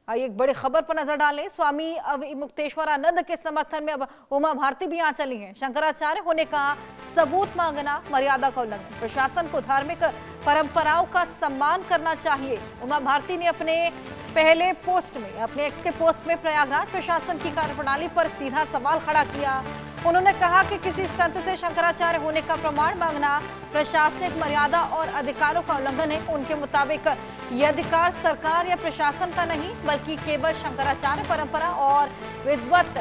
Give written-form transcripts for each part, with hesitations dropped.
आइए एक बड़ी खबर पर नजर डालें। स्वामी अवमुक्तेश्वरानंद के समर्थन में अब उमा भारती भी यहाँ चली हैं। शंकराचार्य होने का सबूत मांगना मर्यादा का उल्लंघन, प्रशासन को धार्मिक परंपराओं का सम्मान करना चाहिए। उमा भारती ने अपने पहले पोस्ट में, अपने एक्स के पोस्ट में प्रयागराज प्रशासन की कार्यप्रणाली पर सीधा सवाल खड़ा किया। उन्होंने कहा कि किसी संत से शंकराचार्य होने का प्रमाण मांगना प्रशासनिक मर्यादा और अधिकारों का उल्लंघन है। उनके मुताबिक यह अधिकार सरकार या प्रशासन का नहीं, बल्कि केवल शंकराचार्य परंपरा और विद्वत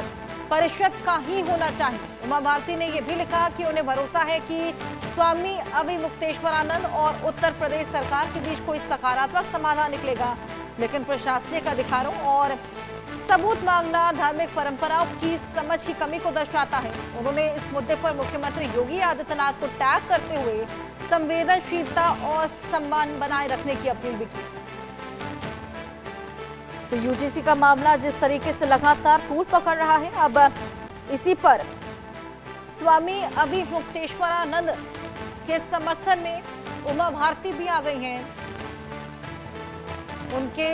परिषद का ही होना चाहिए। उमा भारती ने यह भी लिखा कि उन्हें भरोसा है कि स्वामी अवमुक्तेश्वरानंद और उत्तर प्रदेश सरकार के बीच कोई सकारात्मक समाधान निकलेगा, लेकिन प्रशासनिक अधिकारों और सबूत मांगना धार्मिक परंपराओं की समझ की कमी को दर्शाता है। उन्होंने इस मुद्दे पर मुख्यमंत्री योगी आदित्यनाथ को टैग करते हुए संवेदनशीलता और सम्मान बनाए रखने की अपील भी की। तो यूजीसी का मामला जिस तरीके से लगातार तूल पकड़ रहा है, अब इसी पर स्वामी अवमुक्तेश्वरानंद के समर्थन में उमा भारती भी आ गई हैं। उनके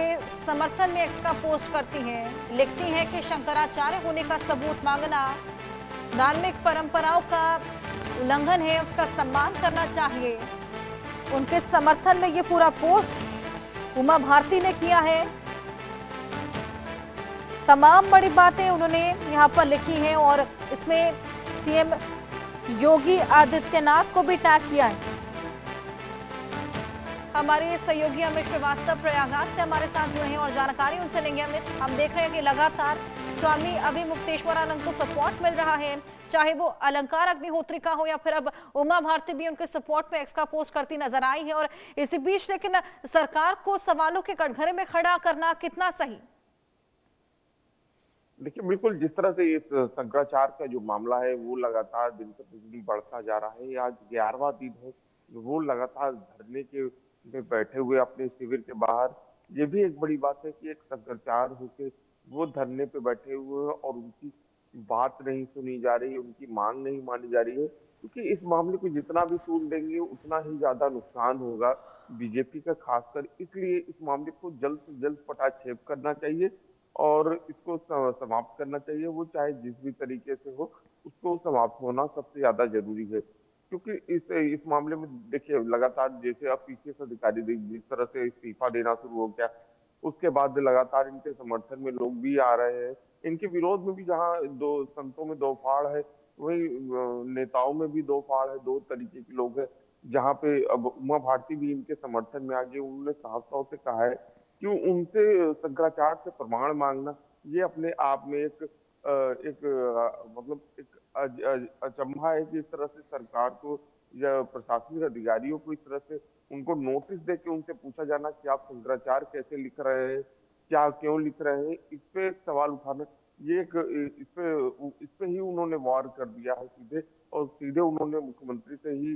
समर्थन में एक्स का पोस्ट करती हैं, लिखती हैं कि शंकराचार्य होने का सबूत मांगना धार्मिक परंपराओं का उल्लंघन है, उसका सम्मान करना चाहिए। उनके समर्थन में ये पूरा पोस्ट उमा भारती ने किया है। तमाम बड़ी बातें उन्होंने यहाँ पर लिखी हैं और इसमें सीएम योगी आदित्यनाथ को भी टैग किया है। हमारे सहयोगी अमित श्रीवास्तव प्रयागराज से हमारे साथ जुड़े हैं और जानकारी उनसे लेंगे। अमित, हम देख रहे हैं कि लगातार स्वामी अवमुक्तेश्वरानंद को सपोर्ट मिल रहा है, चाहे वो अलंकार अग्निहोत्री का हो या फिर अब उमा भारती भी उनके सपोर्ट में एक्स का पोस्ट करती नजर आई है। और इसी बीच लेकिन सरकार को सवालों के कटघरे में खड़ा करना कितना सही? देखिए, बिल्कुल जिस तरह से इस शंकराचार्य का जो मामला है वो लगातार दिन प्रतिदिन बढ़ता जा रहा है। आज 11वां दिन है, वो लगातार धरने के में बैठे हुए अपने शिविर के बाहर। ये भी एक बड़ी बात है कि एक शंकराचार्य होके वो धरने पे बैठे हुए हैं और उनकी बात नहीं सुनी जा रही है, उनकी मांग नहीं मानी जा रही है, क्योंकि इस मामले को जितना भी तूल देंगे उतना ही ज्यादा नुकसान होगा बीजेपी का, खासकर इसलिए इस मामले को जल्द से जल्द पटाक्षेप करना चाहिए और इसको समाप्त करना चाहिए। वो चाहे जिस भी तरीके से हो, उसको समाप्त होना सबसे ज्यादा जरूरी है, क्योंकि इस मामले में देखिए लगातार जैसे अब पीसीएस अधिकारी जिस तरह से इस्तीफा देना शुरू हो गया, उसके बाद लगातार इनके समर्थन में लोग भी आ रहे हैं। इनके विरोध में भी जहाँ दो संतों में दो फाड़ है, वही नेताओं में भी दो फाड़ है, दो तरीके के लोग हैं। जहाँ पे अब उमा भारती भी इनके समर्थन में आ गई। उन्होंने साफ तौर से कहा है कि उनसे शंकराचार्य से प्रमाण मांगना ये अपने आप में मतलब एक अचंभा है कि इस तरह से सरकार को या प्रशासनिक अधिकारियों को इस तरह से उनको नोटिस दे के उनसे पूछा जाना कि आप शंकराचार्य कैसे लिख रहे हैं, क्या क्यों लिख रहे हैं, इस पे एक सवाल उठाना। ये एक इस पे ही उन्होंने वार कर दिया है सीधे, और सीधे उन्होंने मुख्यमंत्री से ही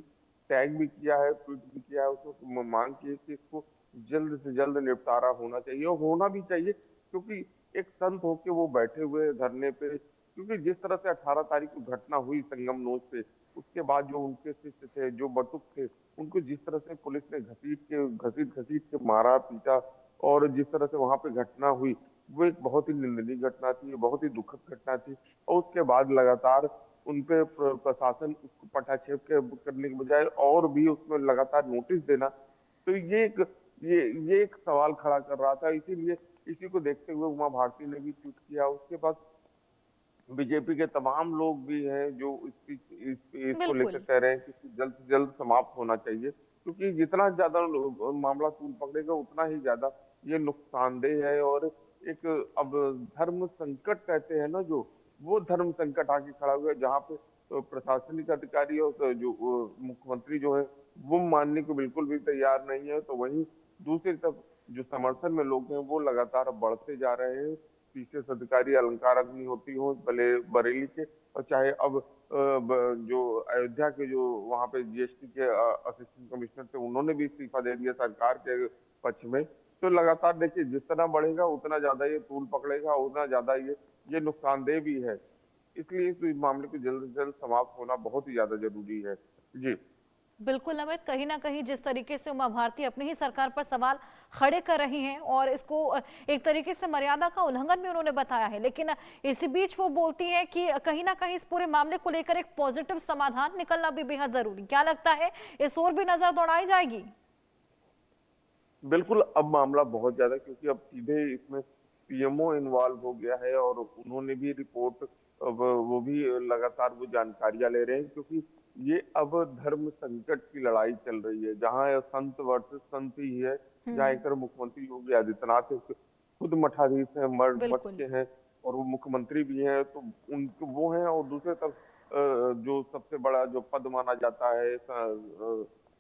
टैग भी किया है, ट्वीट भी किया है, उसको मांग की है कि इसको जल्द से जल्द निपटारा होना चाहिए और होना भी चाहिए, क्योंकि एक संत होके वो बैठे हुए धरने पे। क्योंकि जिस तरह से 18 तारीख को घटना हुई संगम नोच पे, उसके बाद जो उनके शिष्य थे, जो बटुक थे, उनको जिस तरह से पुलिस ने घसीट घसीट के मारा पीटा, और जिस तरह से वहां पे घटना हुई, वो एक बहुत ही निंदनीय घटना थी, बहुत ही दुखद घटना थी। और उसके बाद लगातार उनपे प्रशासन उसको पटाक्षेप करने के बजाय और भी उसमें लगातार नोटिस देना, तो ये एक सवाल खड़ा कर रहा था। इसीलिए इसी को देखते हुए उमा भारती ने भी ट्वीट किया। उसके बाद बीजेपी के तमाम लोग भी हैं जो इसको लेकर बिल्कुल। कह रहे हैं कि इसको जल्द से जल्द समाप्त होना चाहिए, क्योंकि जितना ज्यादा मामला तूल पकड़ेगा उतना ही ज्यादा ये नुकसानदेह है। और एक अब धर्म संकट कहते हैं ना, जो वो धर्म संकट आके खड़ा हुआ है, जहाँ पे प्रशासनिक अधिकारी और जो मुख्यमंत्री जो है वो मानने को बिल्कुल भी तैयार नहीं है। तो वहीं दूसरी तरफ जो समर्थन में लोग हैं वो लगातार बढ़ते जा रहे हैं। पीसीएस अधिकारी अलंकार अग्निहोत्री हो भले बरेली के, और चाहे अब जो अयोध्या के जो वहां पे जीएसटी के असिस्टेंट कमिश्नर थे, उन्होंने भी इस्तीफा दे दिया सरकार के पक्ष में। तो लगातार देखिए जिस तरह बढ़ेगा उतना ज्यादा ये तूल पकड़ेगा, उतना ज्यादा ये नुकसानदेह भी है। इसलिए इस मामले को जल्द से जल्द समाप्त होना बहुत ही ज्यादा जरूरी है। जी। बिल्कुल अमित, कहीं ना कहीं जिस तरीके से उमा भारती अपनी ही सरकार पर सवाल खड़े कर रही हैं और इसको एक तरीके से मर्यादा का उल्लंघन भी उन्होंने बताया है, लेकिन इसी बीच वो बोलती हैं कि कहीं ना कहीं इस पूरे मामले को लेकर एक पॉजिटिव समाधान निकलना भी बेहद जरूरी। क्या लगता है, इस ओर भी नजर दौड़ाई जाएगी? बिल्कुल, अब मामला बहुत ज्यादा, क्योंकि अब सीधे इसमें पीएमओ इन्वॉल्व हो गया है और उन्होंने भी रिपोर्ट, अब वो भी लगातार वो जानकारियां ले रहे हैं, क्योंकि ये अब धर्म संकट की लड़ाई चल रही है, जहां संत वर्सेस संत ही है, जहां एक तरफ मुख्यमंत्री योगी आदित्यनाथ खुद मठाधीश हैं, मठ बिल्कुल। के हैं और वो मुख्यमंत्री भी हैं, तो उनको वो हैं, और दूसरे तरफ जो सबसे बड़ा जो पद माना जाता है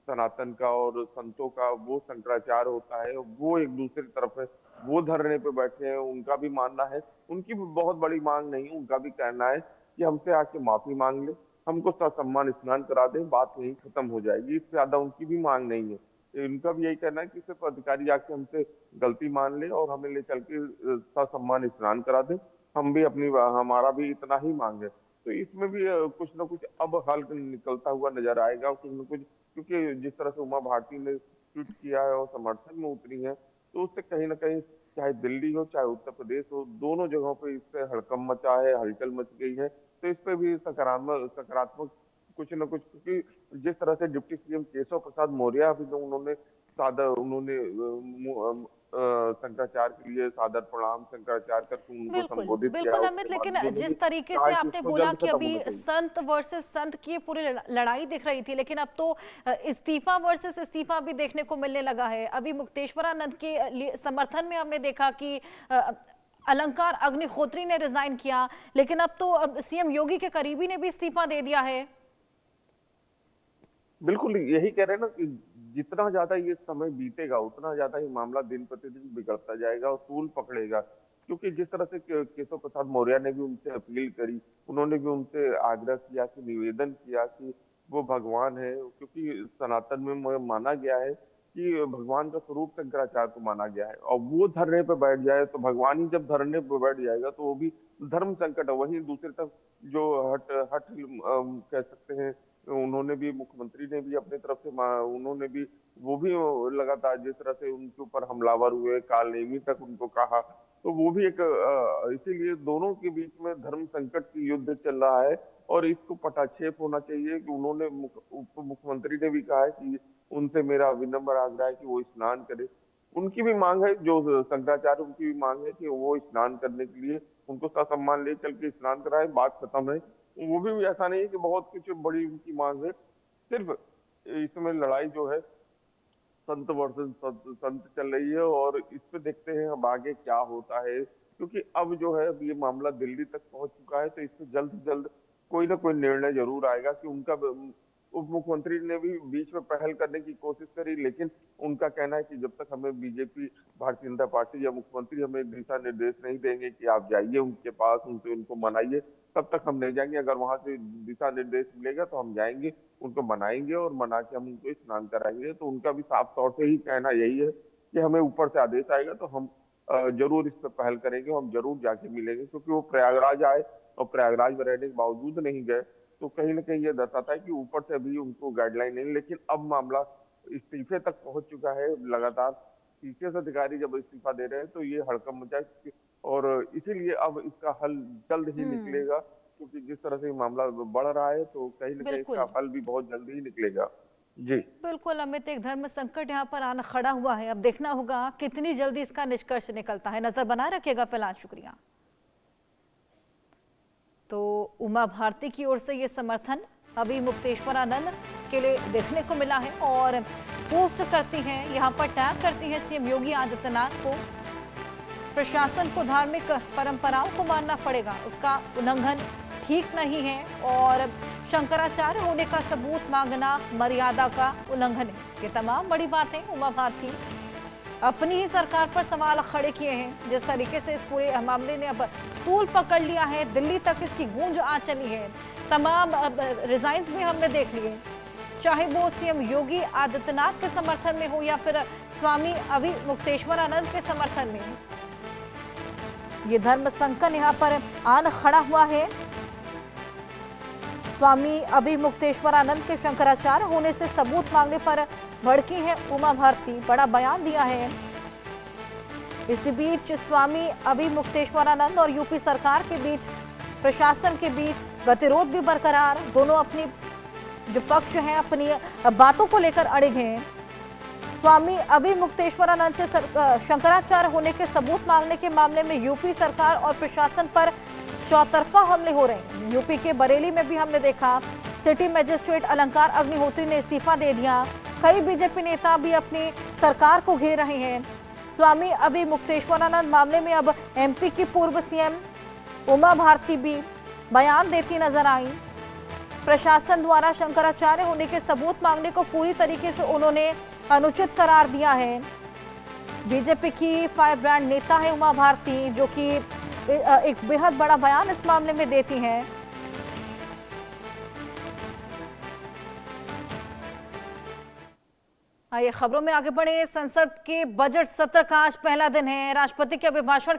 सनातन का और संतों का, वो शंकराचार्य होता है, वो एक दूसरी तरफ है, वो धरने पे बैठे हैं। उनका भी मानना है, उनकी भी बहुत बड़ी मांग नहीं, उनका भी कहना है कि हमसे आके माफी मांग ले, हमको ससम्मान स्नान करा दें, बात यहीं खत्म हो जाएगी, इससे ज्यादा उनकी भी मांग नहीं है। इनका भी यही कहना है कि सिर्फ अधिकारी आके हमसे गलती मान ले और हमें ले चल के ससम्मान स्नान करा दें, हम भी अपनी, हमारा भी इतना ही मांग है। तो इसमें भी कुछ ना कुछ अब हल निकलता हुआ नजर आएगा, कुछ न कुछ, क्योंकि जिस तरह से उमा भारती ने ट्वीट किया है और समर्थन में उतरी है, तो उससे कहीं ना कहीं, चाहे दिल्ली हो चाहे उत्तर प्रदेश हो, दोनों जगहों पे इससे हड़कंप मचा है, हलचल मच गई है। तो इस पे भी सकारात्मक सकारात्मक कुछ न कुछ, क्योंकि जिस तरह से डिप्टी सीएम केशव प्रसाद मौर्य भी, तो उन्होंने शंकराचार्य के लिए सादर प्रणाम शंकराचार्य करके उनको बिल्कुल संबोधित किया, बिल्कुल उसके अमित, बाद लेकिन उन्होंने भी जिस तरीके कहा से कि आपने उसको बोला जल्द कि खत्म अभी होना चाहिए। संत वर्सेस संत की ये पूरी लड़ाई दिख रही थी, लेकिन अब तो इस्तीफा वर्सेस इस्तीफा भी देखने को मिलने लगा है। अभी मुक्तेश्वरानंद के समर्थन में हमने देखा कि अलंकार अग्निहोत्री ने रिजाइन किया, लेकिन अब तो सीएम योगी के करीबी ने भी इस्तीफा दे दिया है। बिल्कुल यही कह रहे हैं ना कि जितना ज्यादा ये समय बीतेगा, उतना ज्यादा ये मामला दिन प्रतिदिन बिगड़ता जाएगा और तूल पकड़ेगा, क्योंकि जिस तरह से केशव प्रसाद मौर्य ने भी उनसे अपील करी, उन्होंने भी उनसे आग्रह किया, कि निवेदन किया कि वो भगवान है, क्योंकि सनातन में माना गया है कि भगवान का स्वरूप शंकराचार्य को माना गया है, और वो धरने पे बैठ जाए, तो भगवान ही जब धरने पे बैठ जाएगा तो वो भी धर्म संकट है। वहीं दूसरी तरफ जो हट हट कह सकते हैं, उन्होंने भी, मुख्यमंत्री ने भी अपनी तरफ से उन्होंने भी, वो भी लगातार जिस तरह से उनके ऊपर हमलावर हुए, काल नेमी तक उनको कहा, तो वो भी एक इसीलिए दोनों के बीच में धर्म संकट की युद्ध चल रहा है, और इसको पटाक्षेप होना चाहिए कि उन्होंने उप मुख्यमंत्री ने भी कहा है कि उनसे मेरा विनम्र आग्रह है कि वो स्नान करे। उनकी भी मांग है, जो शंकराचार्य, उनकी भी मांग है कि वो स्नान करने के लिए उनको ससम्मान ले चल के स्नान कराए, बात खत्म है। वो भी ऐसा नहीं है कि बहुत कुछ बड़ी उनकी मांग है, सिर्फ इसमें लड़ाई जो है संत वर्सेस संत चल रही है, और इस पे देखते हैं अब आगे क्या होता है, क्योंकि अब जो है, अब ये मामला दिल्ली तक पहुंच चुका है, तो इस पे जल्द से जल्द कोई ना कोई निर्णय जरूर आएगा। कि उनका उप मुख्यमंत्री ने भी बीच में पहल करने की कोशिश करी, लेकिन उनका कहना है कि जब तक हमें बीजेपी, भारतीय जनता पार्टी या मुख्यमंत्री हमें दिशा निर्देश नहीं देंगे कि आप जाइए उनके पास, उनसे उनको मनाइए, तब तक हम नहीं जाएंगे। अगर वहां से दिशा निर्देश मिलेगा तो हम जाएंगे, उनको मनाएंगे और मना के हम उनको स्नान कराएंगे। तो उनका भी साफ तौर से ही कहना यही है कि हमें ऊपर से आदेश आएगा तो हम जरूर इस पर पहल करेंगे, हम जरूर जाके मिलेंगे, क्योंकि वो प्रयागराज आए और प्रयागराज में रहने के बावजूद नहीं गए, तो कहीं ना कहीं ये दर्शाता है कि ऊपर से अभी उनको गाइडलाइन नहीं। लेकिन अब मामला इस्तीफे तक पहुंच चुका है, लगातार पीसीएस अधिकारी जब इस्तीफा दे रहे हैं तो ये हड़कंप मचा है, और इसीलिए अब इसका हल जल्द ही निकलेगा, क्योंकि जिस तरह से मामला बढ़ रहा है, तो कहीं ना कहीं इसका हल भी बहुत जल्दी ही निकलेगा। जी बिल्कुल अमित, एक धर्म संकट यहाँ पर आना खड़ा हुआ है। अब देखना होगा कितनी जल्दी इसका निष्कर्ष निकलता है। नजर बनाए रखिएगा। फिलहाल शुक्रिया। तो उमा भारती की ओर से ये समर्थन अभी मुक्तेश्वरानंद के लिए देखने को मिला है, और पोस्ट करती हैं, यहाँ पर टैग करती हैं सीएम योगी आदित्यनाथ को। प्रशासन को धार्मिक परंपराओं को मानना पड़ेगा, उसका उल्लंघन ठीक नहीं है, और शंकराचार्य होने का सबूत मांगना मर्यादा का उल्लंघन है। ये तमाम बड़ी बातें उमा भारती अपनी ही सरकार पर सवाल खड़े किए हैं। जिस तरीके से इस पूरे मामले ने अब तूल पकड़ लिया है, दिल्ली तक इसकी गूंज आ चली है। तमाम रिजाइन्स भी हमने देख लिए, चाहे वो सीएम योगी आदित्यनाथ के समर्थन में हो या फिर स्वामी अभी मुक्तेश्वरानंद के समर्थन में। ये धर्म संकट यहाँ पर आन खड़ा हुआ है। स्वामी अभिमुक्तेश्वरानंद के शंकराचार्य होने से सबूत मांगने पर भड़की हैं उमा भारती, बड़ा बयान दिया है। इसी बीच स्वामी अभिमुक्तेश्वरानंद और यूपी सरकार के बीच, प्रशासन के बीच गतिरोध भी बरकरार। दोनों अपनी जो पक्ष हैं अपनी बातों को लेकर अड़े हैं। स्वामी अभिमुक्तेश्वरानंद से शंकराचार्य होने के सबूत मांगने के मामले में यूपी सरकार और प्रशासन पर चौतरफा हमले हो रहे हैं। यूपी के बरेली में भी हमने देखा, सिटी मजिस्ट्रेट अलंकार अग्निहोत्री ने इस्तीफा दे दिया। कई बीजेपी नेता भी अपनी सरकार को घेर रहे हैं। स्वामी अभिमुक्तेश्वरानंद मामले में अब एमपी की पूर्व सीएम उमा भारती भी बयान देती नजर आई। प्रशासन द्वारा शंकराचार्य होने के सबूत मांगने को पूरी तरीके से उन्होंने अनुचित करार दिया है। बीजेपी की फायर ब्रांड नेता है उमा भारती, जो कि एक बेहद बड़ा बयान इस मामले में देती हैं। आइए खबरों में आगे बढ़े। संसद के बजट सत्र का आज पहला दिन है। राष्ट्रपति के अभिभाषण